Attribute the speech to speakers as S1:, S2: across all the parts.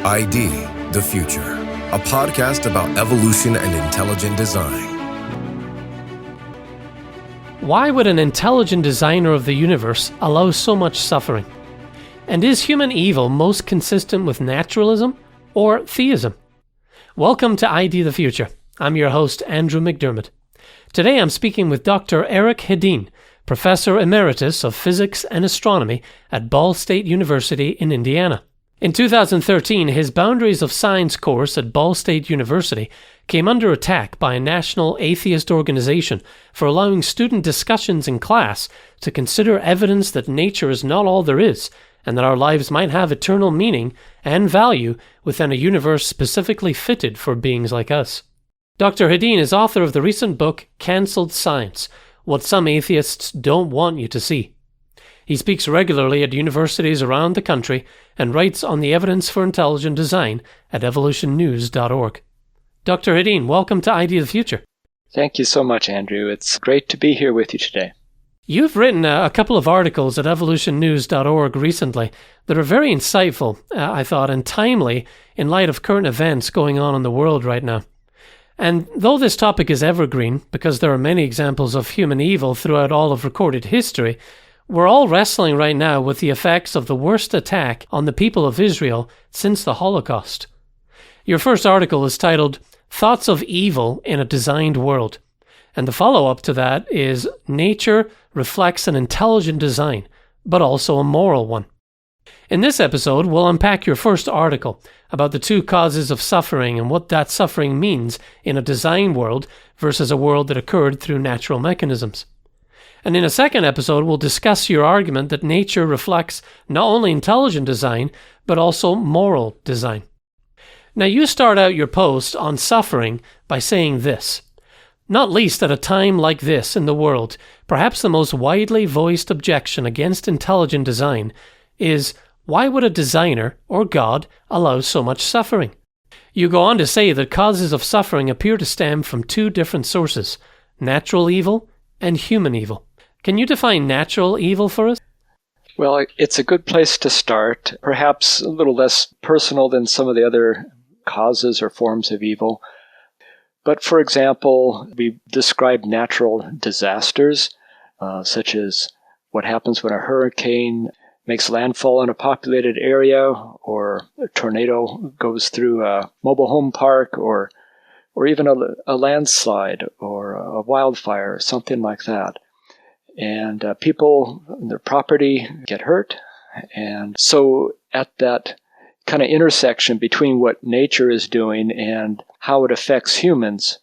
S1: ID, the Future, a podcast about evolution and intelligent design.
S2: Why would an intelligent designer of the universe allow so much suffering? And is human evil most consistent with naturalism or theism? Welcome to ID the Future. I'm your host, Andrew McDiarmid. Today I'm speaking with Dr. Eric Hedin, Professor Emeritus of Physics and Astronomy at Ball State University in Indiana. In 2013, his Boundaries of Science course at Ball State University came under attack by a national atheist organization for allowing student discussions in class to consider evidence that nature is not all there is, and that our lives might have eternal meaning and value within a universe specifically fitted for beings like us. Dr. Hedin is author of the recent book, Cancelled Science: What Some Atheists Don't Want You to See. He speaks regularly at universities around the country and writes on the evidence for intelligent design at evolutionnews.org. Dr. Hedin, welcome to ID the Future.
S3: Thank you so much, Andrew. It's great to be here with you today.
S2: You've written a couple of articles at evolutionnews.org recently that are very insightful, I thought, and timely in light of current events going on in the world right now. And though this topic is evergreen, because there are many examples of human evil throughout all of recorded history, we're all wrestling right now with the effects of the worst attack on the people of Israel since the Holocaust. Your first article is titled, Thoughts of Evil in a Designed World. And the follow-up to that is, Nature reflects an intelligent design, but also a moral one. In this episode, we'll unpack your first article about the two causes of suffering and what that suffering means in a design world versus a world that occurred through natural mechanisms. And in a second episode, we'll discuss your argument that nature reflects not only intelligent design, but also moral design. Now, you start out your post on suffering by saying this: not least at a time like this in the world, perhaps the most widely voiced objection against intelligent design is, why would a designer or God allow so much suffering? You go on to say that causes of suffering appear to stem from two different sources, natural evil and human evil. Can you define natural evil for us?
S3: Well, it's a good place to start, perhaps a little less personal than some of the other causes or forms of evil. But for example, we describe natural disasters, such as what happens when a hurricane makes landfall in a populated area, or a tornado goes through a mobile home park, or even a landslide or a wildfire, something like that. And people, their property get hurt. And so at that kind of intersection between what nature is doing and how it affects humans,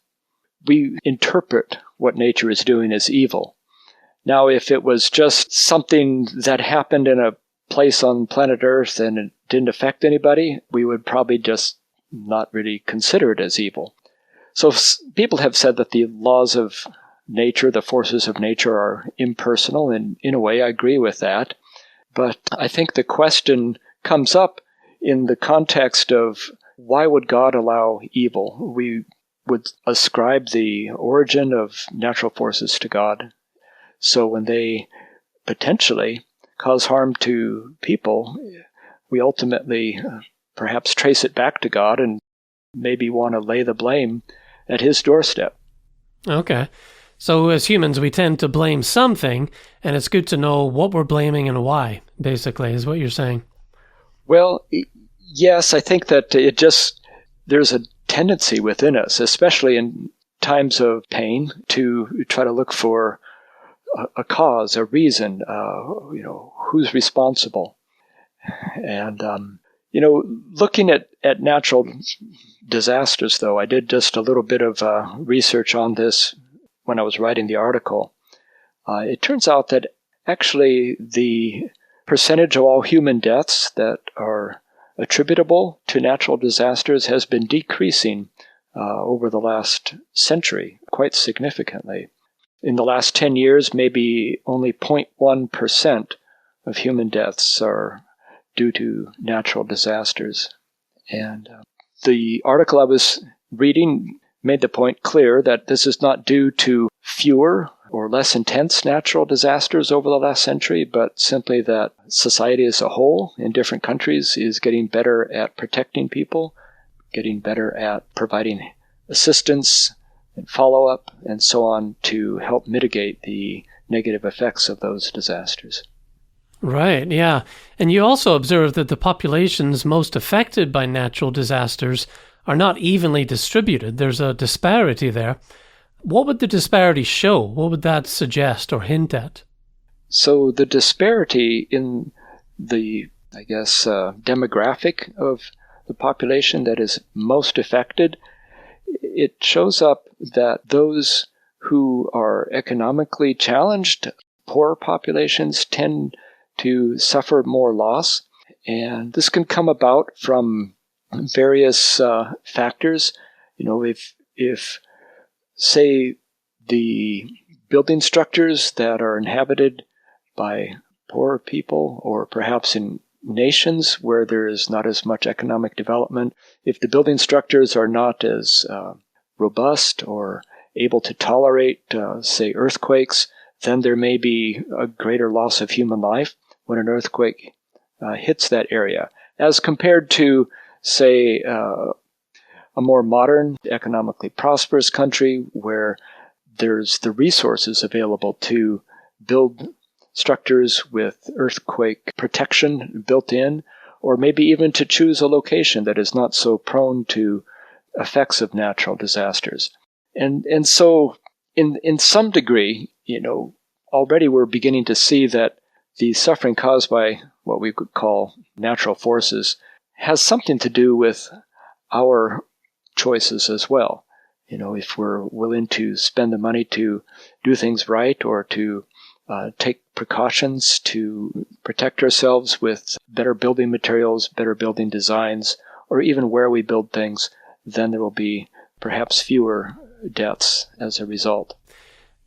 S3: we interpret what nature is doing as evil. Now, if it was just something that happened in a place on planet Earth and it didn't affect anybody, we would probably just not really consider it as evil. So people have said that the laws of nature, the forces of nature, are impersonal, and in a way I agree with that. But I think the question comes up in the context of, why would God allow evil? We would ascribe the origin of natural forces to God. So when they potentially cause harm to people, we ultimately perhaps trace it back to God and maybe want to lay the blame at his doorstep.
S2: Okay. So as humans, we tend to blame something, and it's good to know what we're blaming and why, basically, is what you're saying.
S3: Well, yes, I think that there's a tendency within us, especially in times of pain, to try to look for a cause, a reason, who's responsible. And, looking at natural disasters, though, I did just a little bit of research on this when I was writing the article. It turns out that actually the percentage of all human deaths that are attributable to natural disasters has been decreasing over the last century quite significantly. In the last 10 years, maybe only 0.1% of human deaths are due to natural disasters. And the article I was reading made the point clear that this is not due to fewer or less intense natural disasters over the last century, but simply that society as a whole in different countries is getting better at protecting people, getting better at providing assistance and follow-up and so on to help mitigate the negative effects of those disasters.
S2: Right, yeah. And you also observe that the populations most affected by natural disasters are not evenly distributed. There's a disparity there. What would the disparity show? What would that suggest or hint at?
S3: So the disparity in the, demographic of the population that is most affected, it shows up that those who are economically challenged, poor populations, tend to suffer more loss. And this can come about from various factors. If say the building structures that are inhabited by poor people, or perhaps in nations where there is not as much economic development, if the building structures are not as robust or able to tolerate, say, earthquakes, then there may be a greater loss of human life when an earthquake hits that area, as compared to, say, a more modern, economically prosperous country where there's the resources available to build structures with earthquake protection built in, or maybe even to choose a location that is not so prone to effects of natural disasters. And so in some degree, already we're beginning to see that the suffering caused by what we could call natural forces has something to do with our choices as well. If we're willing to spend the money to do things right, or to take precautions to protect ourselves with better building materials, better building designs, or even where we build things, then there will be perhaps fewer deaths as a result.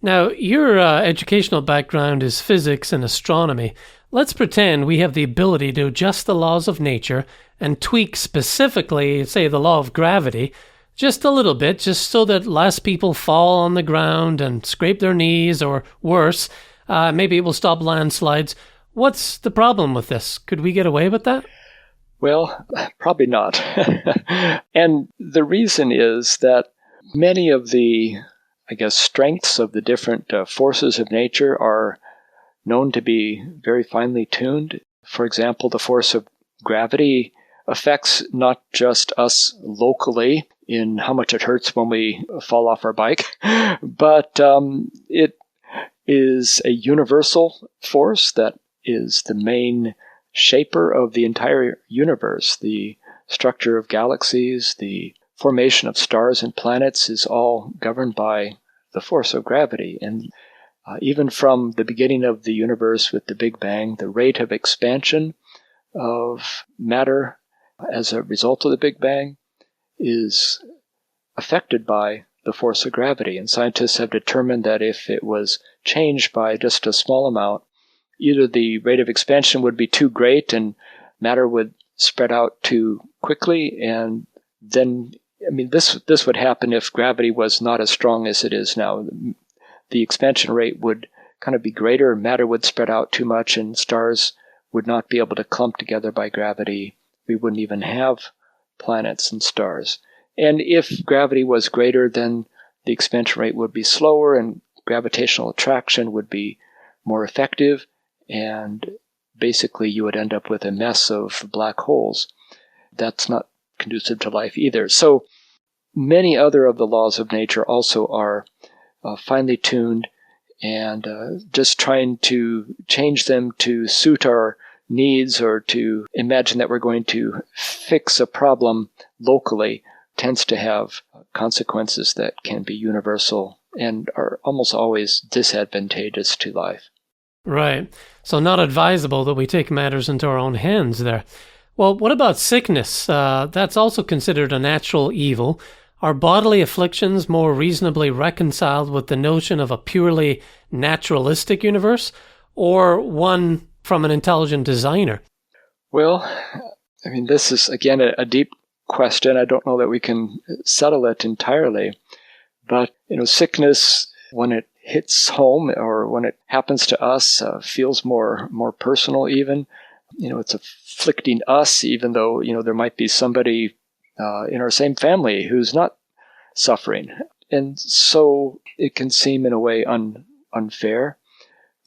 S2: Now, your educational background is physics and astronomy. Let's pretend we have the ability to adjust the laws of nature and tweak specifically, say, the law of gravity, just a little bit, just so that less people fall on the ground and scrape their knees, or worse, maybe it will stop landslides. What's the problem with this? Could we get away with that?
S3: Well, probably not. And the reason is that many of the, strengths of the different forces of nature are known to be very finely tuned. For example, the force of gravity affects not just us locally in how much it hurts when we fall off our bike, but it is a universal force that is the main shaper of the entire universe. The structure of galaxies, the formation of stars and planets is all governed by the force of gravity. And even from the beginning of the universe with the Big Bang, the rate of expansion of matter as a result of the Big Bang is affected by the force of gravity. And scientists have determined that if it was changed by just a small amount, either the rate of expansion would be too great and matter would spread out too quickly, and then this would happen if gravity was not as strong as it is now. The expansion rate would kind of be greater, matter would spread out too much, and stars would not be able to clump together by gravity. We wouldn't even have planets and stars. And if gravity was greater, then the expansion rate would be slower and gravitational attraction would be more effective, and basically you would end up with a mess of black holes. That's not conducive to life either. So many other of the laws of nature also are finely tuned, and just trying to change them to suit our needs, or to imagine that we're going to fix a problem locally, tends to have consequences that can be universal and are almost always disadvantageous to life.
S2: Right. So not advisable that we take matters into our own hands there. Well, what about sickness? That's also considered a natural evil. Are bodily afflictions more reasonably reconciled with the notion of a purely naturalistic universe, or one from an intelligent designer?
S3: Well, this is, again, a deep question. I don't know that we can settle it entirely. But, sickness, when it hits home, or when it happens to us, feels more personal even. It's afflicting us, even though, there might be somebody in our same family who's not suffering. And so it can seem in a way unfair.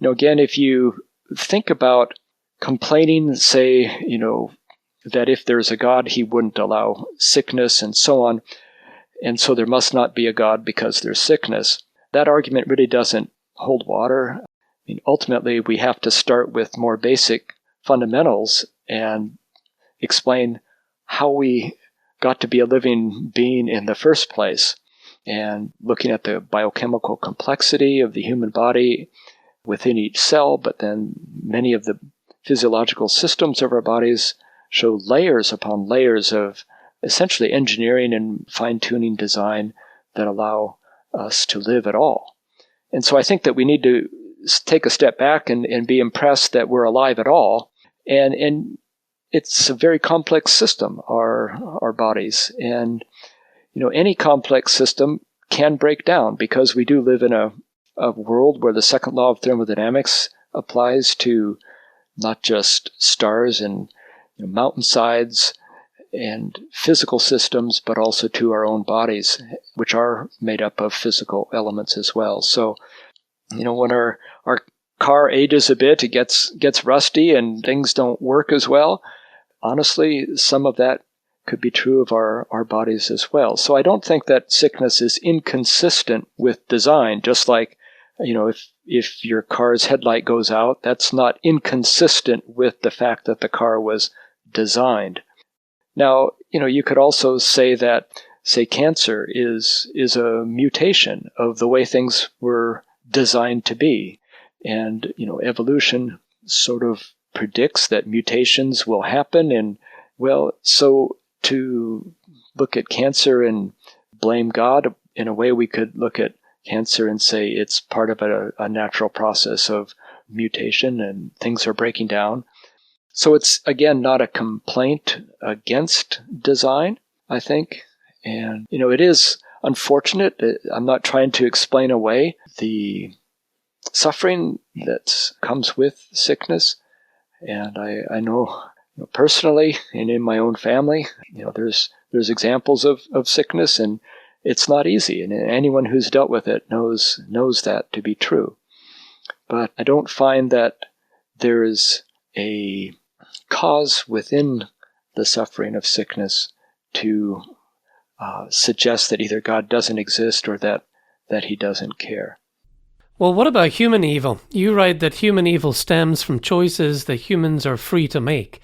S3: Again, if you think about complaining, say, that if there's a God, he wouldn't allow sickness and so on, and so there must not be a God because there's sickness, that argument really doesn't hold water. Ultimately, we have to start with more basic fundamentals and explain how we got to be a living being in the first place, and looking at the biochemical complexity of the human body within each cell, but then many of the physiological systems of our bodies show layers upon layers of essentially engineering and fine-tuning design that allow us to live at all. And so I think that we need to take a step back and be impressed that we're alive at all. And it's a very complex system, our bodies. And any complex system can break down, because we do live in a world where the second law of thermodynamics applies to not just stars and mountainsides and physical systems, but also to our own bodies, which are made up of physical elements as well. So, when our car ages a bit, it gets rusty and things don't work as well. Honestly, some of that could be true of our bodies as well. So I don't think that sickness is inconsistent with design, just like, if your car's headlight goes out, that's not inconsistent with the fact that the car was designed. Now, you could also say that, cancer is a mutation of the way things were designed to be. And, evolution sort of predicts that mutations will happen. And, so to look at cancer and blame God, in a way we could look at cancer and say it's part of a natural process of mutation and things are breaking down. So it's, again, not a complaint against design, I think. And, it is unfortunate. I'm not trying to explain away the suffering that comes with sickness. And I know, personally and in my own family, there's examples of sickness, and it's not easy. And anyone who's dealt with it knows that to be true. But I don't find that there is a cause within the suffering of sickness to suggest that either God doesn't exist or that he doesn't care.
S2: Well, what about human evil? You write that human evil stems from choices that humans are free to make.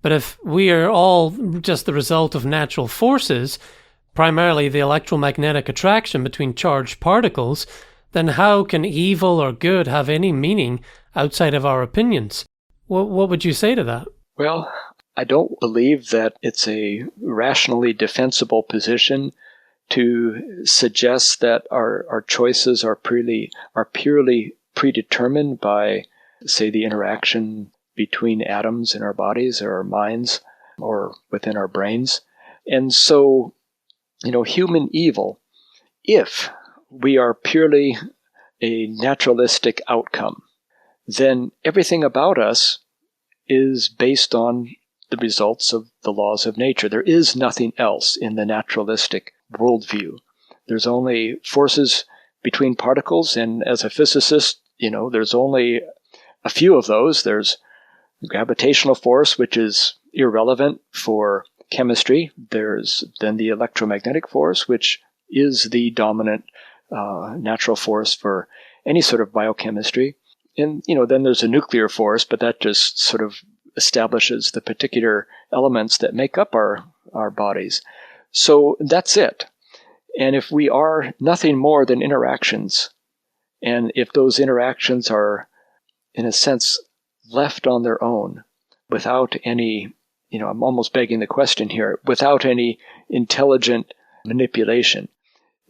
S2: But if we are all just the result of natural forces, primarily the electromagnetic attraction between charged particles, then how can evil or good have any meaning outside of our opinions? What would you say to that?
S3: Well, I don't believe that it's a rationally defensible position to suggest that our choices are purely predetermined by, say, the interaction between atoms in our bodies or our minds or within our brains. And so, human evil, if we are purely a naturalistic outcome, then everything about us is based on the results of the laws of nature. There is nothing else in the naturalistic worldview. There's only forces between particles, and as a physicist, there's only a few of those. There's gravitational force, which is irrelevant for chemistry. There's then the electromagnetic force, which is the dominant natural force for any sort of biochemistry. And, then there's a nuclear force, but that just sort of establishes the particular elements that make up our bodies. So that's it. And if we are nothing more than interactions, and if those interactions are, in a sense, left on their own, without any, I'm almost begging the question here, without any intelligent manipulation,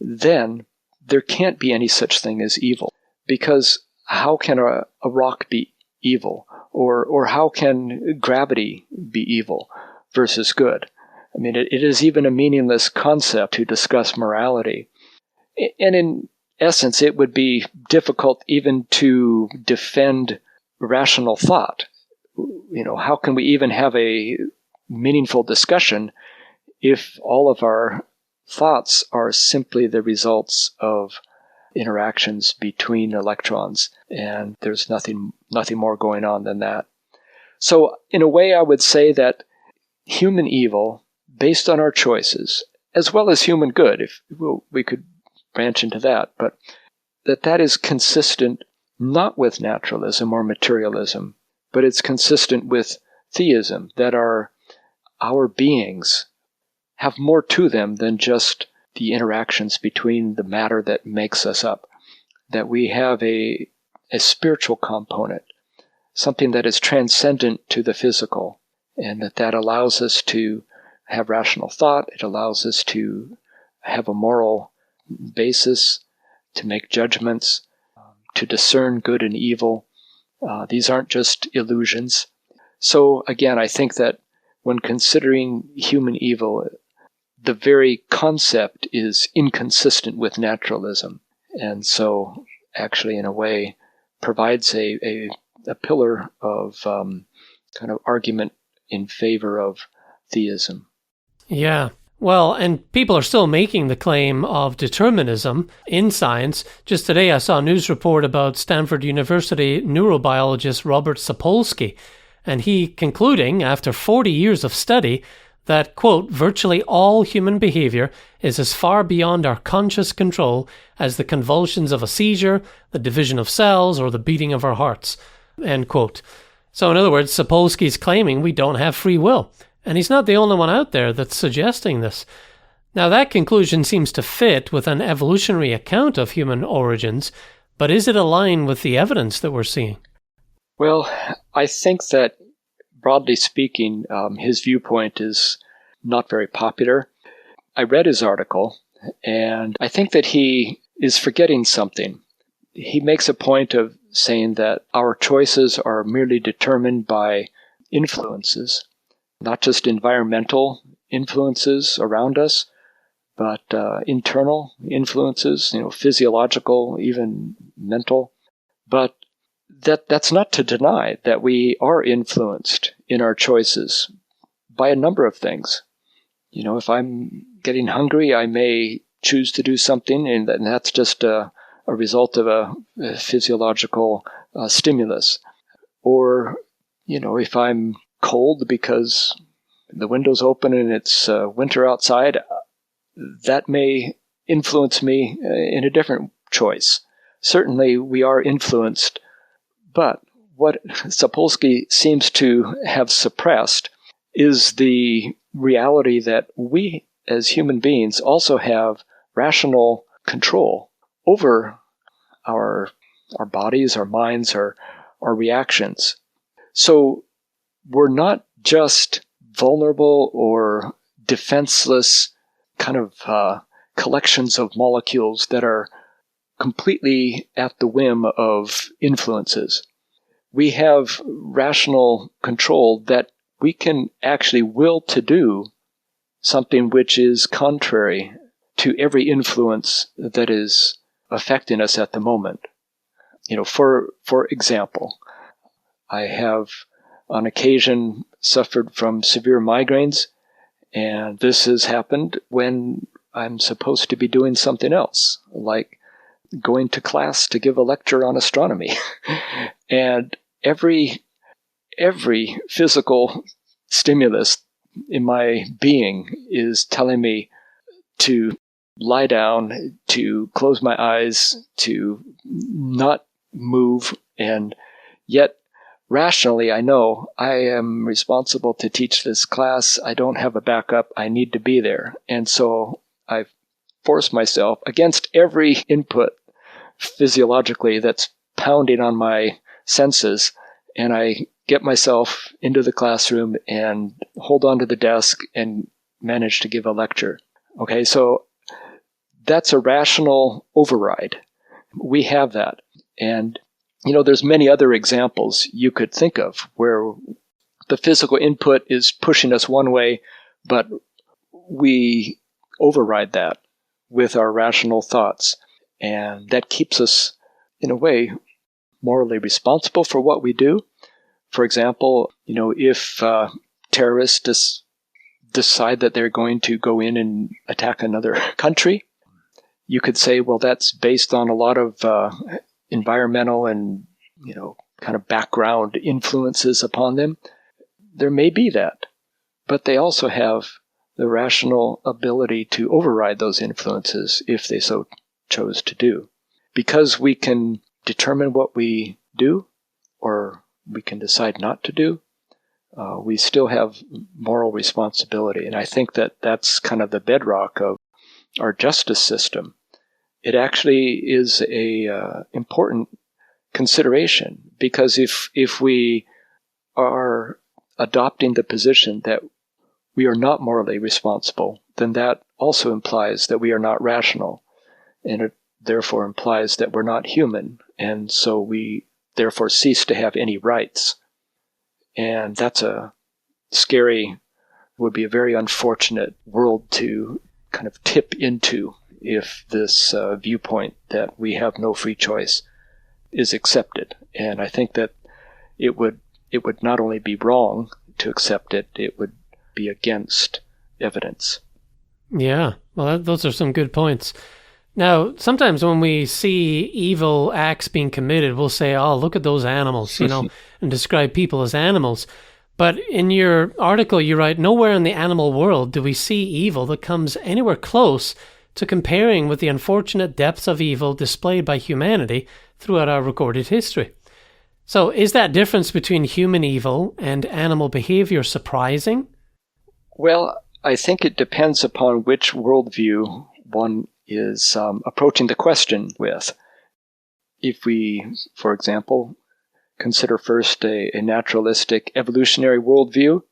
S3: then there can't be any such thing as evil. Because how can a rock be evil? Or how can gravity be evil versus good? I mean, it is even a meaningless concept to discuss morality. And in essence, it would be difficult even to defend rational thought. How can we even have a meaningful discussion if all of our thoughts are simply the results of interactions between electrons, and there's nothing more going on than that? So in a way, I would say that human evil, based on our choices, as well as human good, if we could branch into that, but that is consistent not with naturalism or materialism, but it's consistent with theism, that our beings have more to them than just the interactions between the matter that makes us up, that we have a spiritual component, something that is transcendent to the physical, and that allows us to have rational thought. It allows us to have a moral basis, to make judgments, to discern good and evil. These aren't just illusions. So again, I think that when considering human evil, the very concept is inconsistent with naturalism, and so actually in a way provides a pillar of kind of argument in favor of theism.
S2: Yeah. Well, and people are still making the claim of determinism in science. Just today I saw a news report about Stanford University neurobiologist Robert Sapolsky, and he concluding, after 40 years of study, that, quote, virtually all human behavior is as far beyond our conscious control as the convulsions of a seizure, the division of cells, or the beating of our hearts, end quote. So in other words, Sapolsky's claiming we don't have free will. And he's not the only one out there that's suggesting this. Now, that conclusion seems to fit with an evolutionary account of human origins, but is it aligned with the evidence that we're seeing?
S3: Well, I think that, broadly speaking, his viewpoint is not very popular. I read his article, and I think that he is forgetting something. He makes a point of saying that our choices are merely determined by influences, not just environmental influences around us, but internal influences, physiological, even mental. But that's not to deny that we are influenced in our choices by a number of things. If I'm getting hungry, I may choose to do something, and that's just a result of a physiological stimulus. Or, if I'm cold because the window's open and it's winter outside, that may influence me in a different choice. Certainly, we are influenced, but what Sapolsky seems to have suppressed is the reality that we, as human beings, also have rational control over our bodies, our minds, our reactions. So we're not just vulnerable or defenseless kind of collections of molecules that are completely at the whim of influences. We have rational control that we can actually will to do something which is contrary to every influence that is affecting us at the moment. For example, I have on occasion suffered from severe migraines, and this has happened when I'm supposed to be doing something else, like going to class to give a lecture on astronomy. And every physical stimulus in my being is telling me to lie down, to close my eyes, to not move, and yet rationally I know I am responsible to teach this class. I don't have a backup. I need to be there. And so I force myself against every input physiologically that's pounding on my senses, and I get myself into the classroom and hold on to the desk and manage to give a lecture. Okay, so that's a rational override. We have that. And, there's many other examples you could think of where the physical input is pushing us one way, but we override that with our rational thoughts. And that keeps us, in a way, morally responsible for what we do. For example, if terrorists decide that they're going to go in and attack another country, you could say, well, that's based on a lot of environmental and, kind of background influences upon them. There may be that, but they also have the rational ability to override those influences if they so chose to do. Because we can determine what we do, or we can decide not to do, we still have moral responsibility. And I think that that's kind of the bedrock of our justice system. It actually is a important consideration, because if we are adopting the position that we are not morally responsible, then that also implies that we are not rational, and it therefore implies that we're not human, and so we therefore cease to have any rights. And that's would be a very unfortunate world to kind of tip into if this viewpoint that we have no free choice is accepted. And I think that it would not only be wrong to accept it, it would be against evidence.
S2: Yeah, well, those are some good points. Now, sometimes when we see evil acts being committed, we'll say, oh, look at those animals, and describe people as animals. But in your article, you write, nowhere in the animal world do we see evil that comes anywhere close to comparing with the unfortunate depths of evil displayed by humanity throughout our recorded history. So is that difference between human evil and animal behavior surprising?
S3: Well, I think it depends upon which worldview one is approaching the question with. If we, for example, consider first a naturalistic evolutionary worldview,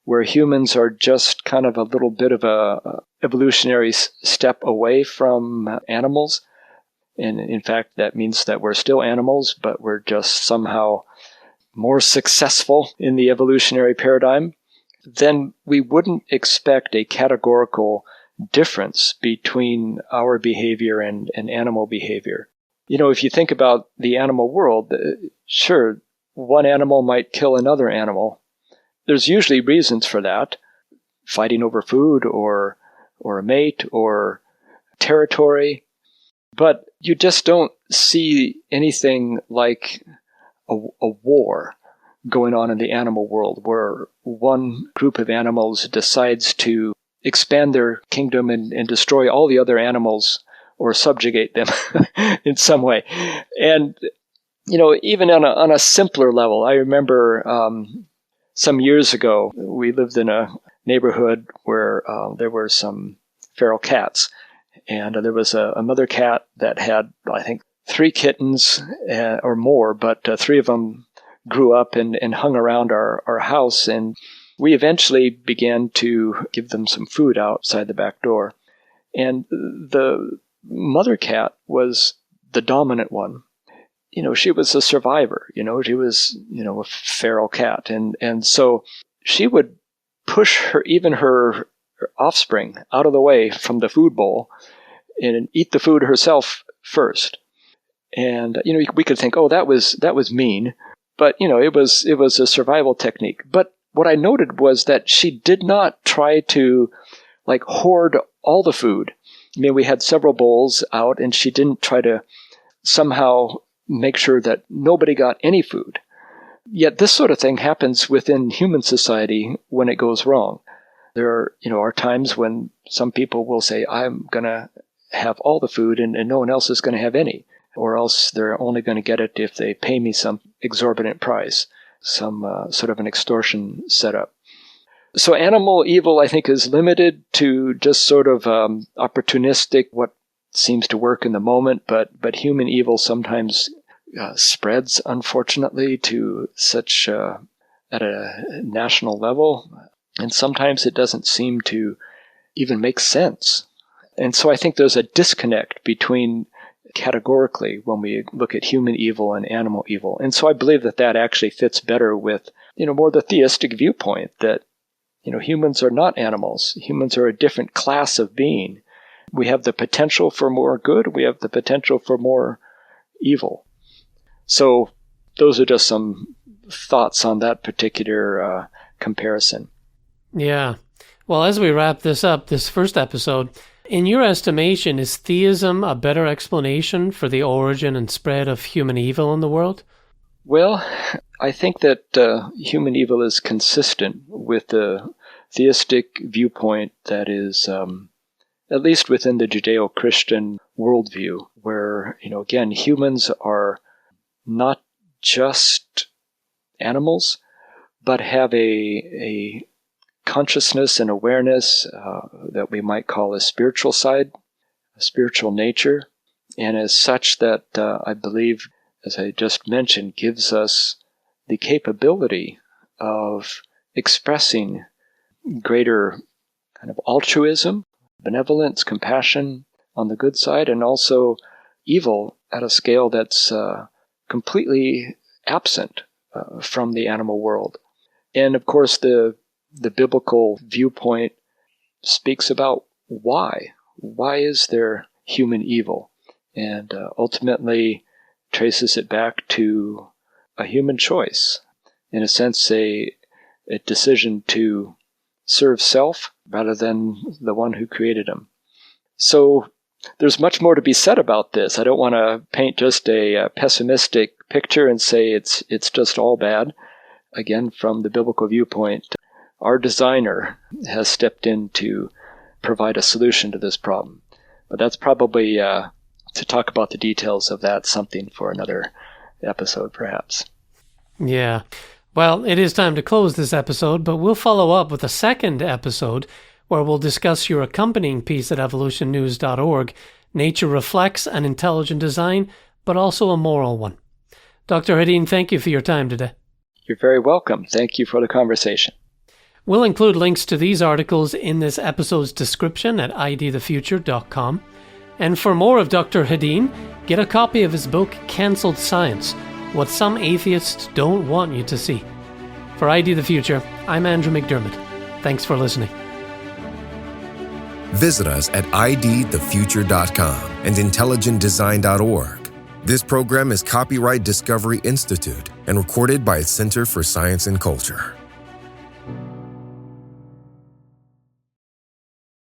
S3: where humans are just kind of a little bit of a evolutionary step away from animals, and in fact that means that we're still animals, but we're just somehow more successful in the evolutionary paradigm, then we wouldn't expect a categorical difference between our behavior and animal behavior. If you think about the animal world, sure, one animal might kill another animal. There's usually reasons for that, fighting over food or a mate or territory, but you just don't see anything like a war going on in the animal world where one group of animals decides to expand their kingdom and destroy all the other animals or subjugate them in some way. And, even on a simpler level, I remember some years ago, we lived in a neighborhood where there were some feral cats. And there was a mother cat that had, I think, 3 kittens or more, but 3 of them grew up and hung around our house. And we eventually began to give them some food outside the back door. And the mother cat was the dominant one. She was a survivor. She was, a feral cat. And so she would push her offspring out of the way from the food bowl and eat the food herself first. And, we could think, oh, that was mean. But, it was a survival technique. But what I noted was that she did not try to, hoard all the food. We had several bowls out, and she didn't try to somehow make sure that nobody got any food. Yet this sort of thing happens within human society when it goes wrong. There are times when some people will say, I'm going to have all the food and no one else is going to have any, or else they're only going to get it if they pay me some exorbitant price, some sort of an extortion setup. So animal evil, I think, is limited to just sort of opportunistic, what seems to work in the moment, but human evil sometimes spreads, unfortunately, to such at a national level, and sometimes it doesn't seem to even make sense. And so I think there's a disconnect between categorically when we look at human evil and animal evil. And so I believe that actually fits better with, more the theistic viewpoint that, humans are not animals. Humans are a different class of being. We have the potential for more good. We have the potential for more evil. So those are just some thoughts on that particular comparison.
S2: Yeah. Well, as we wrap this up, this first episode, in your estimation, is theism a better explanation for the origin and spread of human evil in the world?
S3: Well, I think that human evil is consistent with the theistic viewpoint that is, at least within the Judeo-Christian worldview, where, again, humans are not just animals, but have a consciousness and awareness that we might call a spiritual side, a spiritual nature, and as such that I believe, as I just mentioned, gives us the capability of expressing greater kind of altruism, benevolence, compassion on the good side, and also evil at a scale that's completely absent from the animal world. And of course, the biblical viewpoint speaks about why. Why is there human evil? And ultimately traces it back to a human choice. In a sense, a decision to serve self rather than the one who created him. So there's much more to be said about this. I don't want to paint just a pessimistic picture and say it's just all bad. Again, from the biblical viewpoint, our designer has stepped in to provide a solution to this problem. But that's probably, to talk about the details of that, something for another episode, perhaps.
S2: Yeah. Well, it is time to close this episode, but we'll follow up with a second episode where we'll discuss your accompanying piece at evolutionnews.org, Nature Reflects an Intelligent Design, but also a moral one. Dr. Hedin, thank you for your time today.
S3: You're very welcome. Thank you for the conversation.
S2: We'll include links to these articles in this episode's description at idthefuture.com. And for more of Dr. Hedin, get a copy of his book, Cancelled Science, What Some Atheists Don't Want You to See. For ID the Future, I'm Andrew McDiarmid. Thanks for listening.
S1: Visit us at idthefuture.com and intelligentdesign.org. This program is copyright Discovery Institute and recorded by its Center for Science and Culture.